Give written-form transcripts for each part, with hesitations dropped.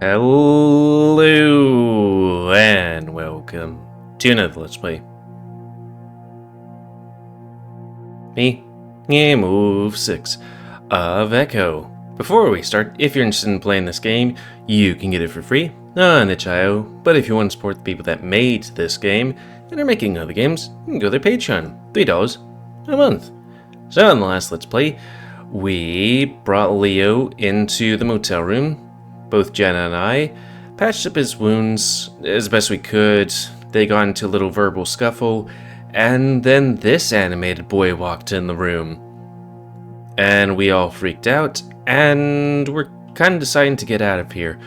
Hello and welcome to another Let's Play. Me, GamerWolfSix of Echo. Before we start, if you're interested in playing this game, you can get it for free on itch.io. But if you want to support the people that made this game and are making other games, you can go to their Patreon, $3 a month. So in the last Let's Play, we brought Leo into the motel room. Both Jenna and I patched up his wounds as best we could. They got into a little verbal scuffle, and then this animated boy walked in the room. And we all freaked out, and we're kind of deciding to get out of here.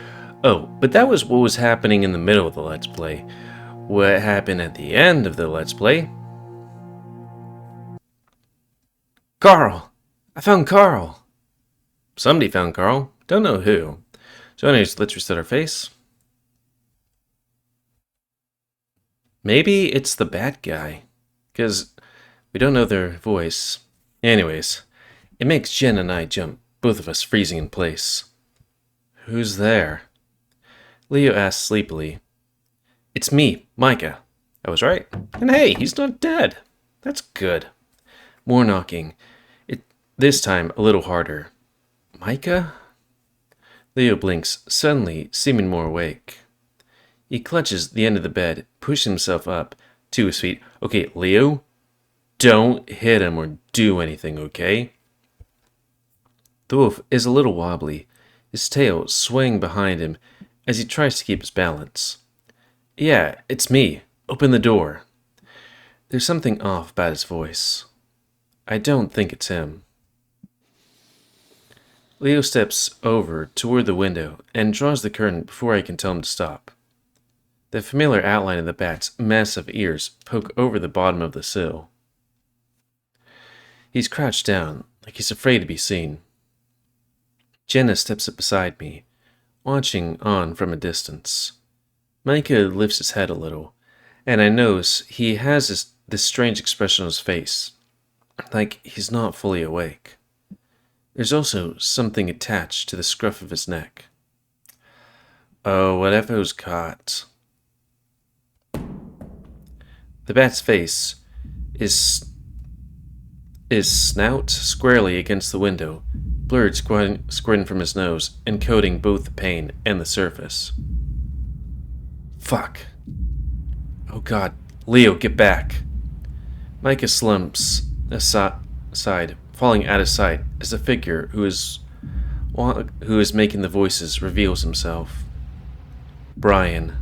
Oh, but that was what was happening in the middle of the Let's Play. What happened at the end of the Let's Play? Carl! I found Carl! Somebody found Carl. Don't know who. So anyways, let's reset our face. Maybe it's the bad guy, because we don't know their voice. Anyways, it makes Jen and I jump, both of us freezing in place. Who's there? Leo asked sleepily. It's me, Micah. I was right. And hey, he's not dead. That's good. More knocking. This time a little harder. Micah? Leo blinks, suddenly seeming more awake. He clutches the end of the bed, pushes himself up to his feet. Okay, Leo, don't hit him or do anything, okay? The wolf is a little wobbly, his tail swaying behind him as he tries to keep his balance. Yeah, it's me. Open the door. There's something off about his voice. I don't think it's him. Leo steps over toward the window and draws the curtain before I can tell him to stop. The familiar outline of the bat's massive ears poke over the bottom of the sill. He's crouched down, like he's afraid to be seen. Jenna steps up beside me, watching on from a distance. Micah lifts his head a little, and I notice he has this strange expression on his face, like he's not fully awake. There's also something attached to the scruff of his neck. Oh, whatever was caught. The bat's face is snout squarely against the window, blurred squirting from his nose and coating both the pane and the surface. Fuck. Oh god, Leo, get back. Micah slumps aside, falling out of sight as the figure who is making the voices reveals himself. Brian.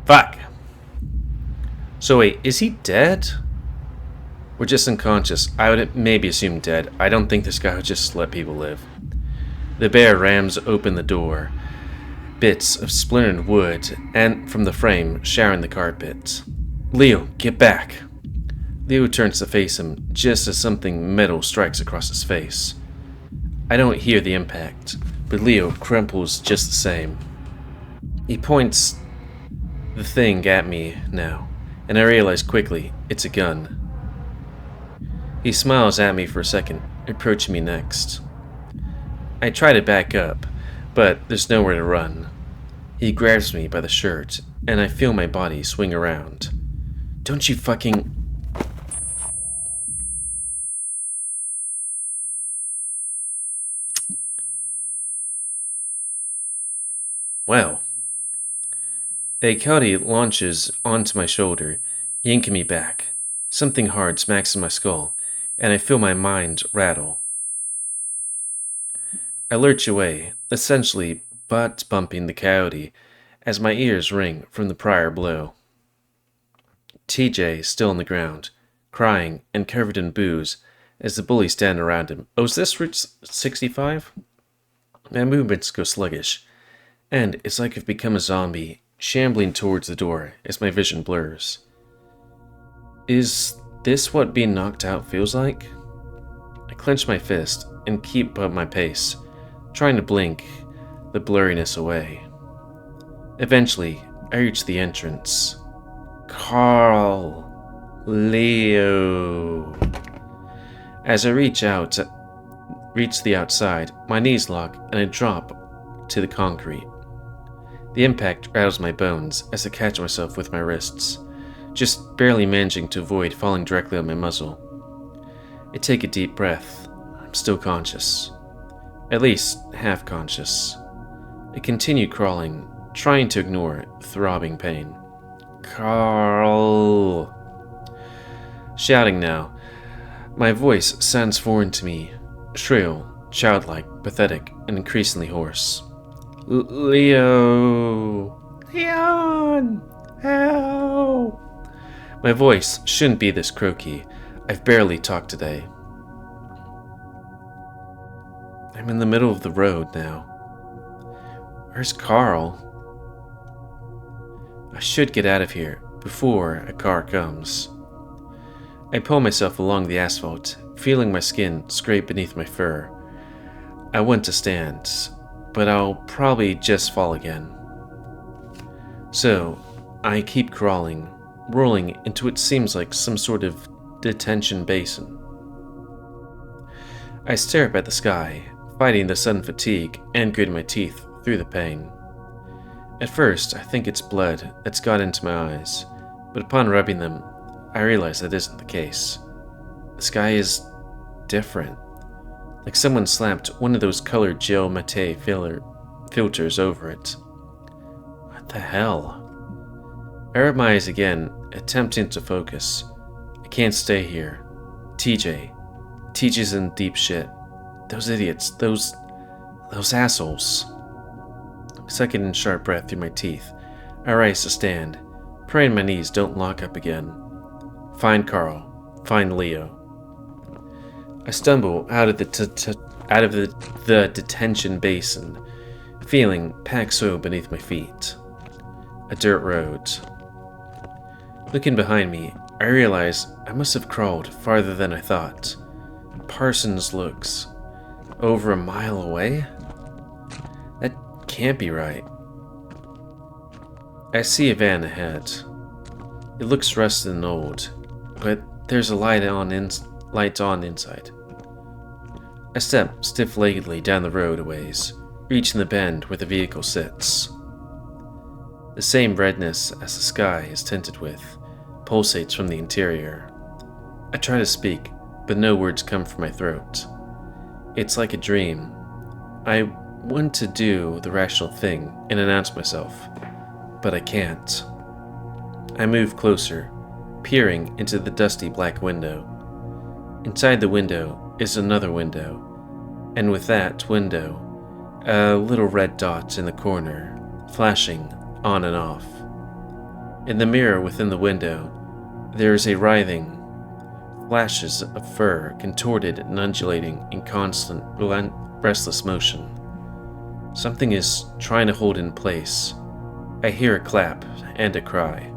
Fuck. So wait, is he dead? Or just unconscious? I would maybe assume dead. I don't think this guy would just let people live. The bear rams open the door. Bits of splintered wood and from the frame showering the carpet. Leo, get back! Leo turns to face him just as something metal strikes across his face. I don't hear the impact, but Leo crumples just the same. He points the thing at me now, and I realize quickly it's a gun. He smiles at me for a second, approaching me next. I try to back up, but there's nowhere to run. He grabs me by the shirt, and I feel my body swing around. Don't you fucking... Well. A coyote launches onto my shoulder, yanking me back. Something hard smacks in my skull, and I feel my mind rattle. I lurch away, essentially butt-bumping the coyote as my ears ring from the prior blow. TJ still on the ground, crying and covered in booze as the bullies stand around him. Oh, is this Route 65? My movements go sluggish, and it's like I've become a zombie, shambling towards the door as my vision blurs. Is this what being knocked out feels like? I clench my fist and keep up my pace, trying to blink the blurriness away. Eventually, I reach the entrance. Carl. Leo. As I reach out reach the outside, my knees lock and I drop to the concrete. The impact rattles my bones as I catch myself with my wrists, just barely managing to avoid falling directly on my muzzle. I take a deep breath. I'm still conscious. At least half conscious. I continue crawling, trying to ignore throbbing pain. Carl! Shouting now. My voice sounds foreign to me. Shrill, childlike, pathetic, and increasingly hoarse. Leo! Leon! Help! My voice shouldn't be this croaky. I've barely talked today. I'm in the middle of the road now. Where's Carl? I should get out of here before a car comes. I pull myself along the asphalt, feeling my skin scrape beneath my fur. I want to stand, but I'll probably just fall again. So, I keep crawling, rolling into what seems like some sort of detention basin. I stare up at the sky, fighting the sudden fatigue and grit my teeth through the pain. At first, I think it's blood that's got into my eyes, but upon rubbing them, I realize that isn't the case. The sky is different, like someone slapped one of those colored gel matte filters over it. What the hell? I rub my eyes again, attempting to focus. I can't stay here. TJ's in deep shit. Those idiots, those assholes. Second in sharp breath through my teeth, I rise to stand, praying my knees don't lock up again. Find Carl. Find Leo. I stumble out of the detention basin, feeling packed soil beneath my feet. A dirt road. Looking behind me, I realize I must have crawled farther than I thought. Parsons looks over a mile away? That can't be right. I see a van ahead. It looks rusted and old, but there's a light on inside. I step stiff-leggedly down the road a ways, reaching the bend where the vehicle sits. The same redness as the sky is tinted with pulsates from the interior. I try to speak, but no words come from my throat. It's like a dream. I want to do the rational thing and announce myself, but I can't. I move closer, peering into the dusty black window. Inside the window is another window, and with that window, a little red dot in the corner, flashing on and off. In the mirror within the window, there is a writhing, flashes of fur contorted and undulating in constant, restless motion. Something is trying to hold in place. I hear a clap and a cry.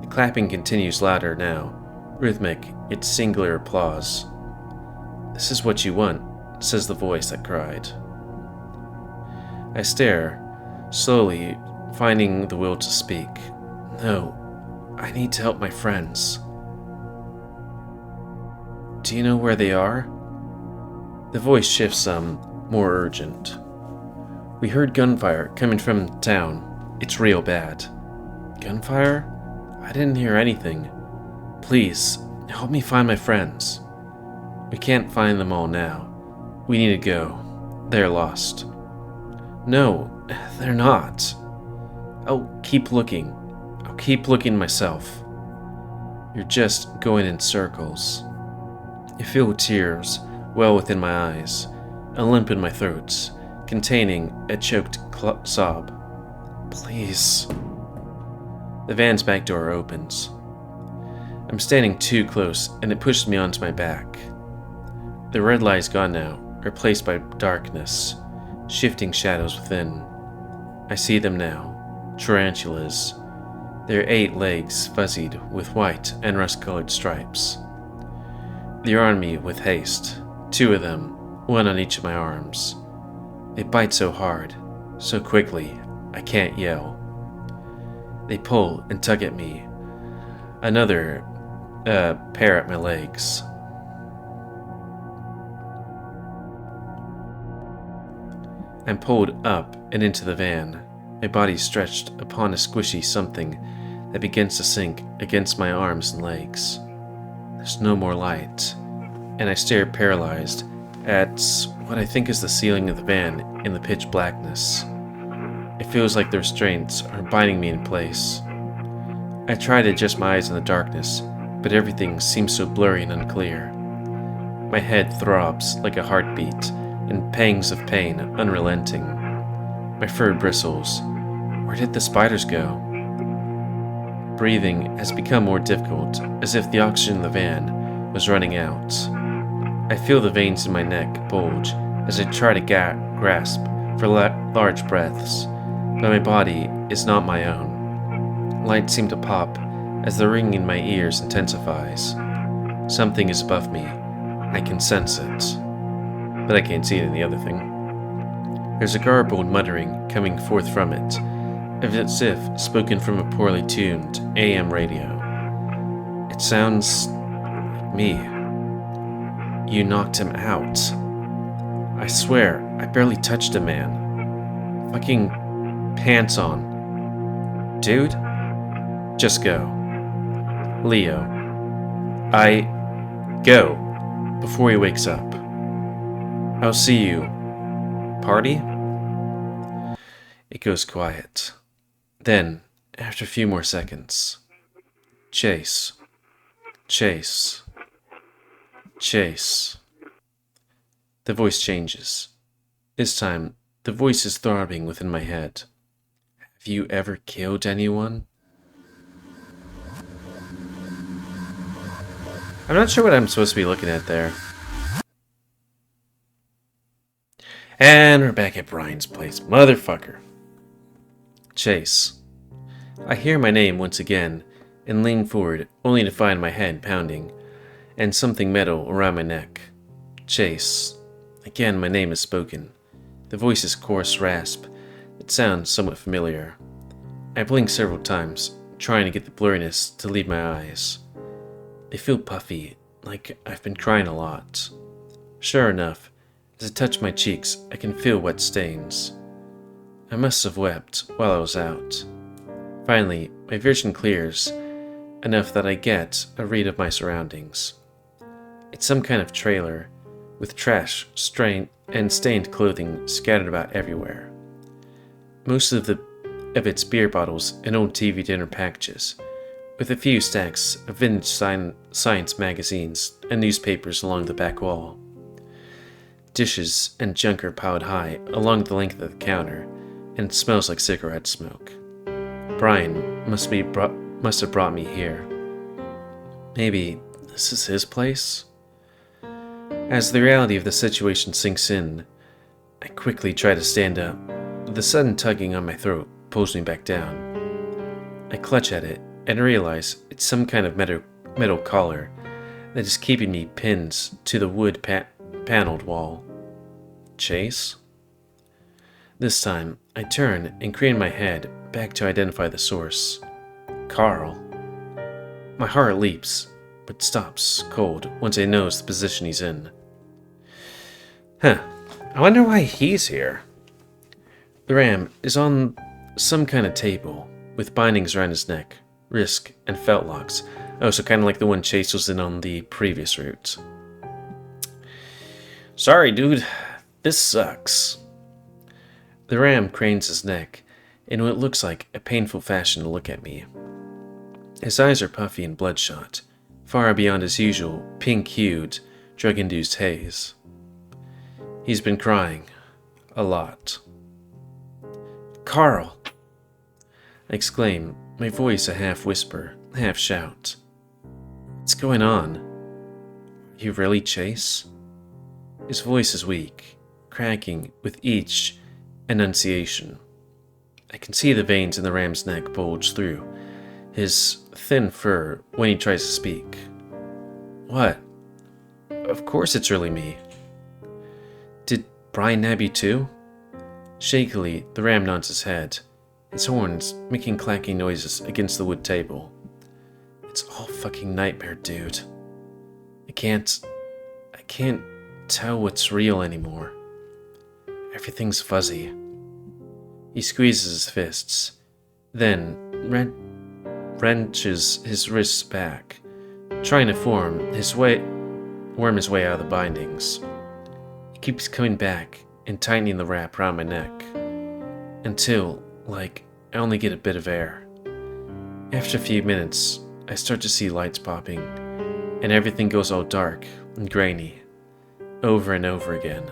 The clapping continues louder now, rhythmic, its singular applause. "This is what you want," says the voice that cried. I stare, slowly finding the will to speak. No, I need to help my friends. Do you know where they are? The voice shifts some, more urgent. We heard gunfire coming from town. It's real bad. Gunfire? I didn't hear anything. Please, help me find my friends. We can't find them all now. We need to go. They're lost. No, they're not. I'll keep looking. I'll keep looking myself. You're just going in circles. I feel tears well within my eyes, a lump in my throat, containing a choked sob. Please. The van's back door opens. I'm standing too close, and it pushes me onto my back. The red light's gone now, replaced by darkness, shifting shadows within. I see them now. Tarantulas. Their 8 legs fuzzied with white and rust-colored stripes. They're on me with haste, 2 of them, one on each of my arms. They bite so hard, so quickly, I can't yell. They pull and tug at me. Another pair at my legs. I'm pulled up and into the van, my body stretched upon a squishy something that begins to sink against my arms and legs. There's no more light, and I stare paralyzed at what I think is the ceiling of the van in the pitch blackness. It feels like the restraints are binding me in place. I try to adjust my eyes in the darkness, but everything seems so blurry and unclear. My head throbs like a heartbeat, in pangs of pain unrelenting. My fur bristles. Where did the spiders go? Breathing has become more difficult, as if the oxygen in the van was running out. I feel the veins in my neck bulge as I try to grasp for large breaths, but my body is not my own. Lights seem to pop as the ringing in my ears intensifies. Something is above me. I can sense it, but I can't see it in the other thing. There's a garbled muttering coming forth from it, as if spoken from a poorly tuned AM radio. It sounds like me. You knocked him out. I swear, I barely touched a man. Fucking pants on. Dude? Just go. Leo. Go. Before he wakes up. I'll see you. Party? It goes quiet. Then, after a few more seconds, Chase. Chase. Chase. The voice changes. This time, the voice is throbbing within my head. Have you ever killed anyone? I'm not sure what I'm supposed to be looking at there. And we're back at Brian's place. Motherfucker. Chase. I hear my name once again and lean forward only to find my head pounding and something metal around my neck. Chase. Again, my name is spoken. The voice's coarse rasp. It sounds somewhat familiar. I blink several times, trying to get the blurriness to leave my eyes. They feel puffy, like I've been crying a lot. Sure enough, as I touch my cheeks, I can feel wet stains. I must have wept while I was out. Finally, my vision clears enough that I get a read of my surroundings. It's some kind of trailer, with trash, and stained clothing scattered about everywhere. Most of its beer bottles and old TV dinner packages, with a few stacks of vintage science magazines and newspapers along the back wall. Dishes and junk are piled high along the length of the counter, and it smells like cigarette smoke. Brian must have brought me here. Maybe this is his place? As the reality of the situation sinks in, I quickly try to stand up, but the sudden tugging on my throat pulls me back down. I clutch at it and realize it's some kind of metal collar that is keeping me pinned to the wood paneled wall. Chase? This time, I turn and crane my head back to identify the source. Carl. My heart leaps, but stops cold once I notice the position he's in. I wonder why he's here. The ram is on some kind of table, with bindings around his neck, wrist, and felt locks. Oh, so kind of like the one Chase was in on the previous route. Sorry, dude. This sucks. The ram cranes his neck in what looks like a painful fashion to look at me. His eyes are puffy and bloodshot, far beyond his usual pink-hued, drug-induced haze. He's been crying. A lot. Carl! I exclaim, my voice a half-whisper, half-shout. What's going on? Are you really Chase? His voice is weak, cracking with each enunciation. I can see the veins in the ram's neck bulge through his thin fur when he tries to speak. What? Of course it's really me. Did Brian nab you too? Shakily, the ram nods his head, his horns making clacking noises against the wood table. It's all fucking nightmare, dude. I can't tell what's real anymore. Everything's fuzzy. He squeezes his fists, then wrenches his wrists back, trying to worm his way out of the bindings. He keeps coming back and tightening the wrap around my neck, until, I only get a bit of air. After a few minutes, I start to see lights popping, and everything goes all dark and grainy, over and over again.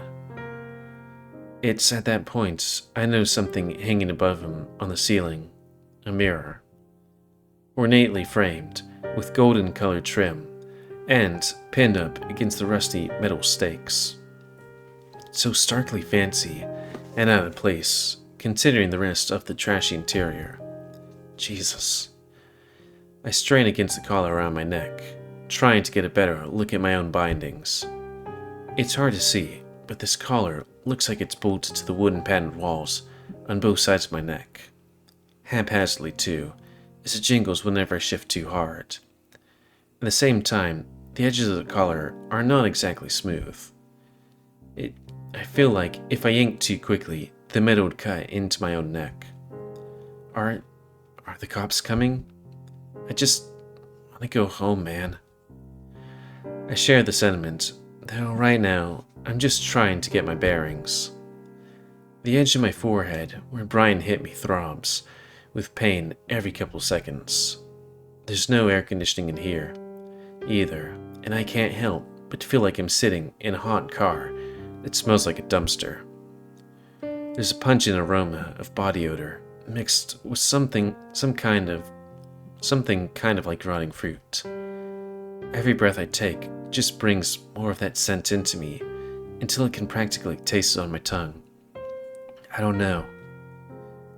It's at that point I notice something hanging above him on the ceiling, a mirror, ornately framed with golden-colored trim, and pinned up against the rusty metal stakes. So starkly fancy and out of place, considering the rest of the trashy interior. Jesus. I strain against the collar around my neck, trying to get a better look at my own bindings. It's hard to see, but this collar looks like it's bolted to the wooden padded walls on both sides of my neck. Haphazardly, too, as it jingles whenever I shift too hard. At the same time, the edges of the collar are not exactly smooth. I feel like if I yank too quickly, the metal would cut into my own neck. Are the cops coming? I just want to go home, man. I share the sentiment, though right now, I'm just trying to get my bearings. The edge of my forehead, where Brian hit me, throbs with pain every couple seconds. There's no air conditioning in here, either, and I can't help but feel like I'm sitting in a hot car that smells like a dumpster. There's a pungent aroma of body odor mixed with something kind of like rotting fruit. Every breath I take just brings more of that scent into me until I can practically taste it on my tongue. I don't know.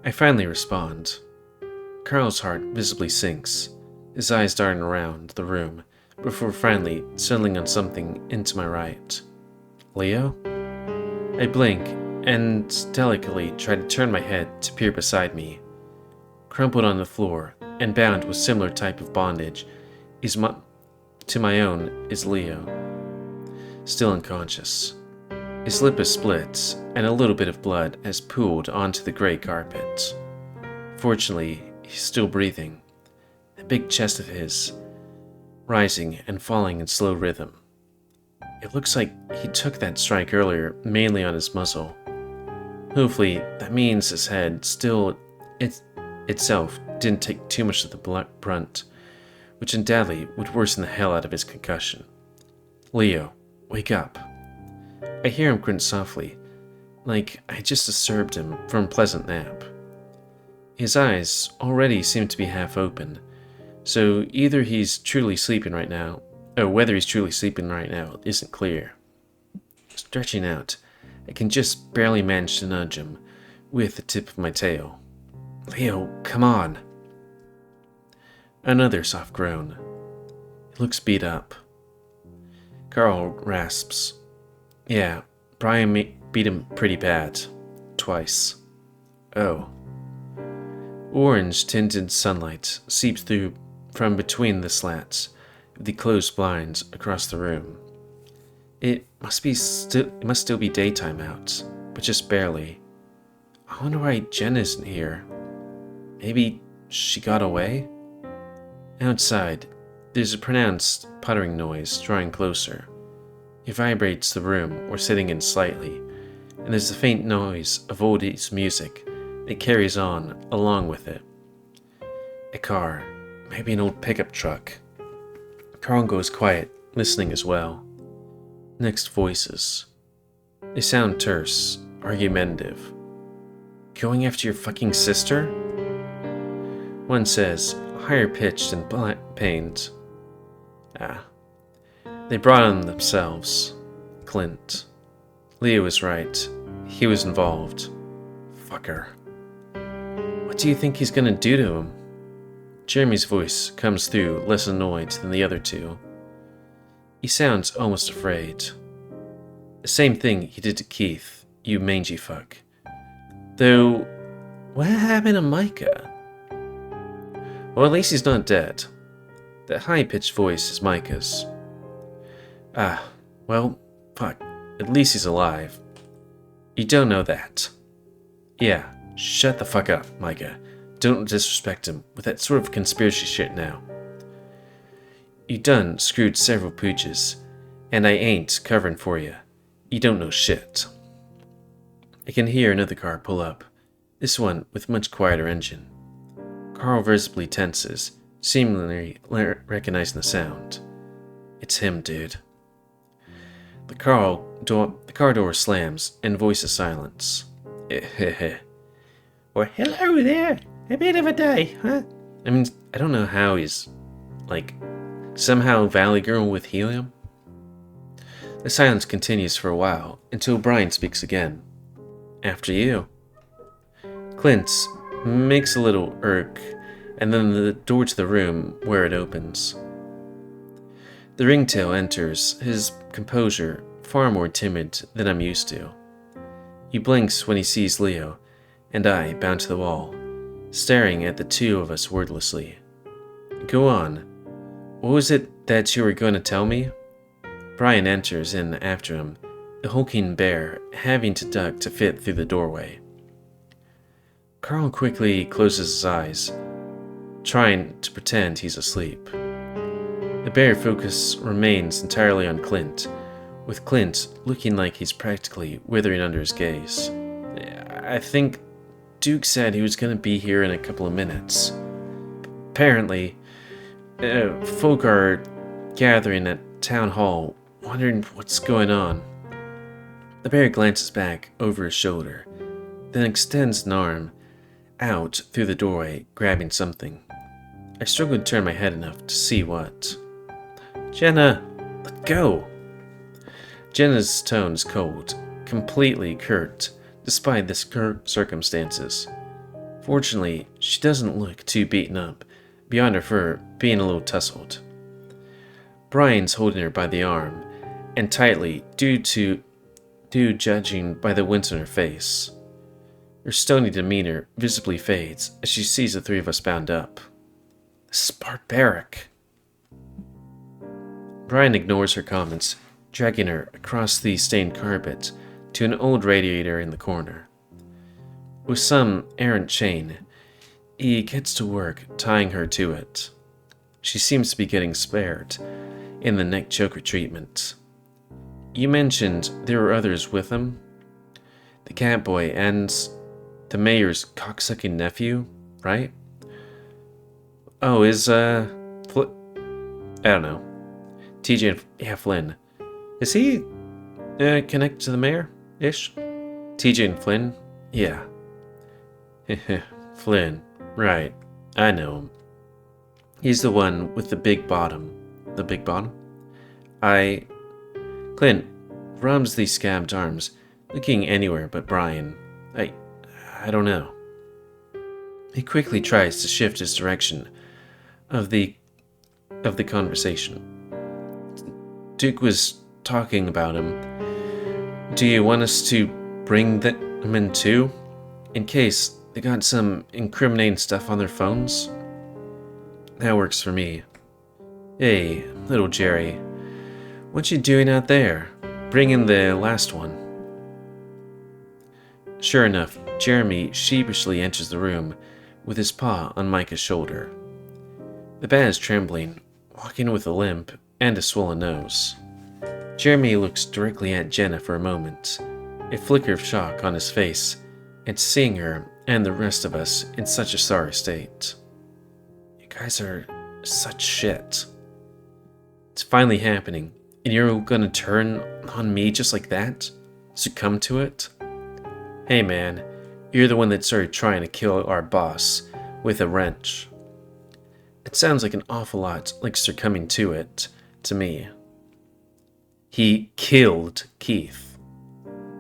I finally respond. Carl's heart visibly sinks, his eyes darting around the room before finally settling on something into my right. Leo? I blink and delicately try to turn my head to peer beside me. Crumpled on the floor and bound with similar type of bondage to my own is Leo, still unconscious. His lip is split, and a little bit of blood has pooled onto the gray carpet. Fortunately, he's still breathing, the big chest of his rising and falling in slow rhythm. It looks like he took that strike earlier mainly on his muzzle. Hopefully, that means his head itself didn't take too much of the brunt, which undoubtedly would worsen the hell out of his concussion. Leo, wake up. I hear him grunt softly, like I just disturbed him from a pleasant nap. His eyes already seem to be half open, so either he's truly sleeping right now, or whether he's truly sleeping right now isn't clear. Stretching out, I can just barely manage to nudge him with the tip of my tail. Leo, come on. Another soft groan. He looks beat up. Carl rasps. Yeah, Brian beat him pretty bad. Twice. Oh. Orange-tinted sunlight seeps through from between the slats of the closed blinds across the room. It must still be daytime out, but just barely. I wonder why Jen isn't here. Maybe she got away? Outside, there's a pronounced puttering noise drawing closer. It vibrates the room we're sitting in slightly, and there's a faint noise of oldies music that carries on along with it. A car, maybe an old pickup truck. Carl goes quiet, listening as well. Next, voices. They sound terse, argumentative. Going after your fucking sister? One says, higher pitched and pained. They brought on themselves. Clint. Leo was right. He was involved. Fucker. What do you think he's gonna do to him? Jeremy's voice comes through less annoyed than the other two. He sounds almost afraid. The same thing he did to Keith, you mangy fuck. Though, what happened to Micah? Well, at least he's not dead. That high-pitched voice is Micah's. Well, fuck. At least he's alive. You don't know that. Yeah, shut the fuck up, Micah. Don't disrespect him with that sort of conspiracy shit now. You done screwed several pooches, and I ain't covering for you. You don't know shit. I can hear another car pull up, this one with much quieter engine. Carl visibly tenses, seemingly recognizing the sound. It's him, dude. The car door slams, and voices silence. Or hello there. A bit of a day, huh? I mean, I don't know how he's, somehow Valley Girl with helium? The silence continues for a while, until Brian speaks again. After you. Clint makes a little irk, and then the door to the room where it opens. The ringtail enters, his composure far more timid than I'm used to. He blinks when he sees Leo, and I bound to the wall, staring at the two of us wordlessly. Go on. What was it that you were going to tell me? Brian enters in after him, the hulking bear having to duck to fit through the doorway. Carl quickly closes his eyes, trying to pretend he's asleep. The bear focus remains entirely on Clint, with Clint looking like he's practically withering under his gaze. I think Duke said he was going to be here in a couple of minutes. Apparently, folk are gathering at town hall, wondering what's going on. The bear glances back over his shoulder, then extends an arm out through the doorway, grabbing something. I struggle to turn my head enough to see what. Jenna, let go! Jenna's tone is cold, completely curt, despite the circumstances. Fortunately, she doesn't look too beaten up, beyond her fur being a little tousled. Brian's holding her by the arm, and tightly, due judging by the wince on her face. Her stony demeanor visibly fades as she sees the three of us bound up. This is barbaric. Brian ignores her comments, dragging her across the stained carpet to an old radiator in the corner. With some errant chain, he gets to work tying her to it. She seems to be getting spared in the neck choker treatment. You mentioned there were others with him? The catboy and the mayor's cocksucking nephew, right? Oh, I don't know. TJ, Flynn. Is he connected to the mayor-ish? TJ and Flynn? Yeah. Flynn. Right. I know him. He's the one with the big bottom. The big bottom? Clint rubs these scabbed arms, looking anywhere but Brian. I don't know. He quickly tries to shift his direction of the conversation. Duke was talking about him. Do you want us to bring them in too? In case they got some incriminating stuff on their phones? That works for me. Hey, little Jerry. What you doing out there? Bring in the last one. Sure enough, Jeremy sheepishly enters the room with his paw on Micah's shoulder. The bat is trembling, walking with a limp and a swollen nose. Jeremy looks directly at Jenna for a moment, a flicker of shock on his face at seeing her and the rest of us in such a sorry state. You guys are such shit. It's finally happening, and you're gonna turn on me just like that? Succumb to it? Hey man, you're the one that started trying to kill our boss with a wrench. It sounds like an awful lot like succumbing to it, to me. He killed Keith.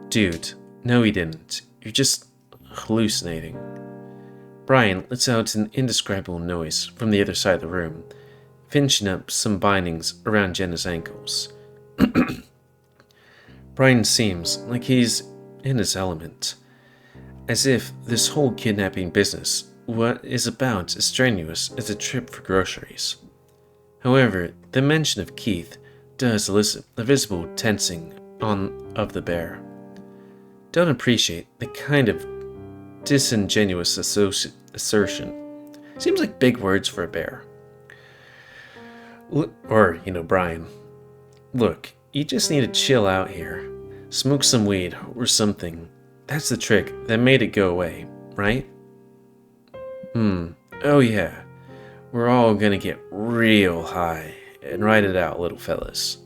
Dude, no he didn't. You're just hallucinating. Brian lets out an indescribable noise from the other side of the room, finishing up some bindings around Jenna's ankles. Brian seems like he's in his element, as if this whole kidnapping business is about as strenuous as a trip for groceries. However, the mention of Keith does elicit the visible tensing of the bear. don't appreciate the kind of disingenuous assertion. Seems like big words for a bear. Or, Brian. Look, you just need to chill out here. Smoke some weed or something. That's the trick that made it go away, right? Oh yeah. We're all gonna get real high and ride it out, little fellas.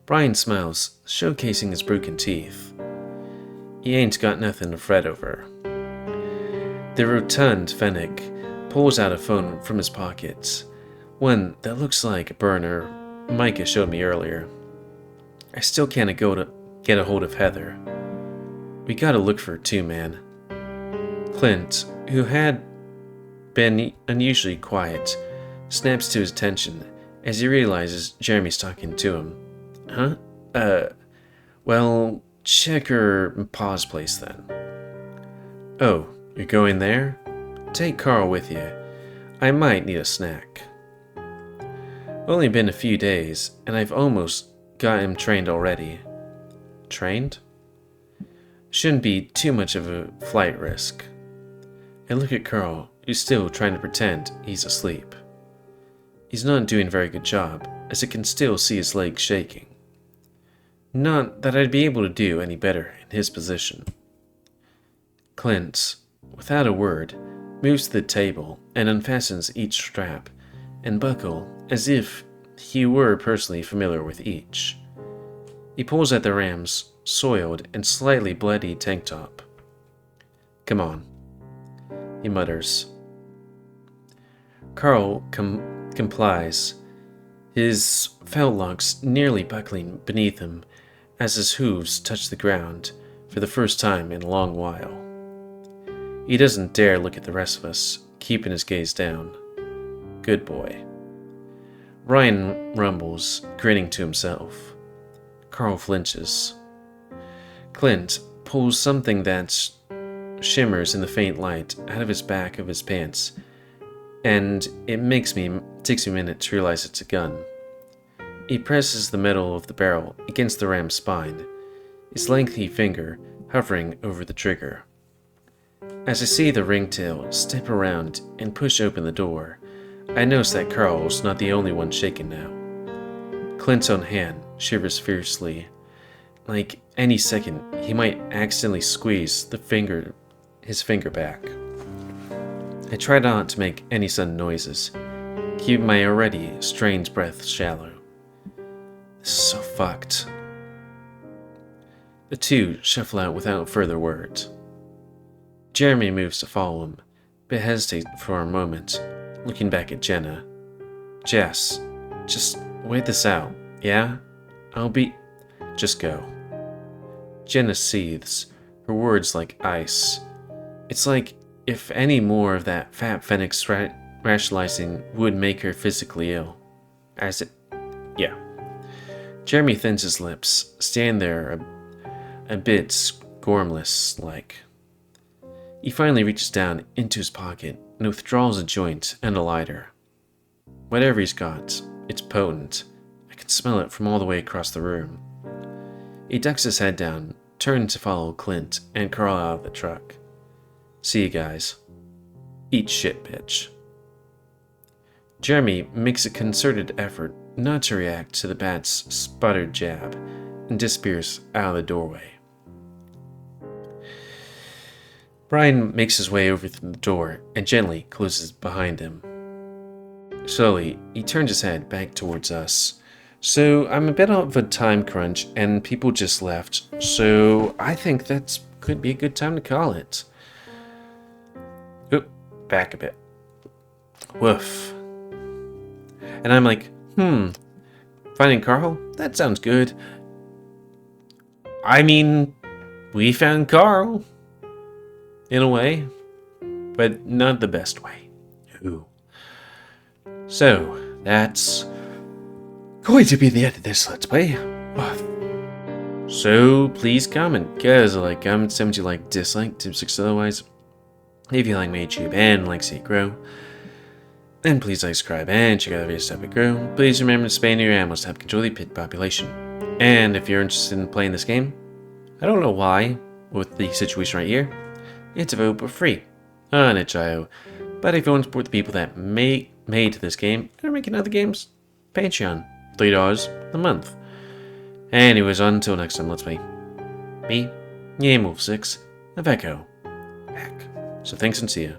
Brian smiles, showcasing his broken teeth. He ain't got nothing to fret over. The rotund Fennec pulls out a phone from his pocket, one that looks like a burner Micah showed me earlier. I still can't get a hold of Heather. We gotta look for her too, man. Clint, who had been unusually quiet, snaps to his attention as he realizes Jeremy's talking to him. Huh? Well, check her Pa's place then. Oh, you're going there? Take Carl with you. I might need a snack. Only been a few days, and I've almost got him trained already. Trained? Shouldn't be too much of a flight risk. And look at Carl, who's still trying to pretend he's asleep. He's not doing a very good job, as I can still see his legs shaking. Not that I'd be able to do any better in his position. Clint, without a word, moves to the table and unfastens each strap and buckle as if he were personally familiar with each. He pulls at the ram's soiled and slightly bloody tank top. Come on, he mutters. Carl complies, his felt locks nearly buckling beneath him as his hooves touch the ground for the first time in a long while. He doesn't dare look at the rest of us, keeping his gaze down. Good boy. Ryan rumbles, grinning to himself. Carl flinches. Clint pulls something that shimmers in the faint light out of his back of his pants, and it takes me a minute to realize it's a gun. He presses the metal of the barrel against the ram's spine, his lengthy finger hovering over the trigger. As I see the ringtail step around and push open the door, I notice that Carl's not the only one shaken now. Clint's own hand shivers fiercely. Like any second, he might accidentally squeeze his finger back. I try not to make any sudden noises, keep my already strained breath shallow. This is so fucked. The two shuffle out without further words. Jeremy moves to follow him, but hesitates for a moment, looking back at Jenna. Jess, just wait this out, yeah? Just go. Jenna seethes, her words like ice. It's like if any more of that fat Phoenix rationalizing would make her physically ill. Yeah. Jeremy thins his lips, standing there a bit scornless-like. He finally reaches down into his pocket and withdraws a joint and a lighter. Whatever he's got, it's potent. I can smell it from all the way across the room. He ducks his head down, turns to follow Clint and Carl out of the truck. See you guys. Eat shit, bitch. Jeremy makes a concerted effort not to react to the bat's sputtered jab and disappears out of the doorway. Brian makes his way over to the door and gently closes behind him. Slowly, he turns his head back towards us. So I'm a bit of a time crunch and people just left, so I think that could be a good time to call it. Oop, back a bit. Woof. And I'm like, finding Carl? That sounds good. I mean, we found Carl. In a way, but not the best way. Ooh. So, that's going to be the end of this Let's Play. So, please comment. Guys, comment, 70 like, dislike, tip 6 otherwise. If you like my YouTube and like see it grow. Then please like, subscribe, and check out the videos to help it grow. Please remember to spay your animals to help control the pit population. And if you're interested in playing this game, I don't know why, with the situation right here, it's available for free on itch.io. But if you want to support the people that made this game and are making other games, Patreon, $3 a month. Anyways, until next time, let's play me, GamerWolfSix, of Echo, back. So thanks and see ya.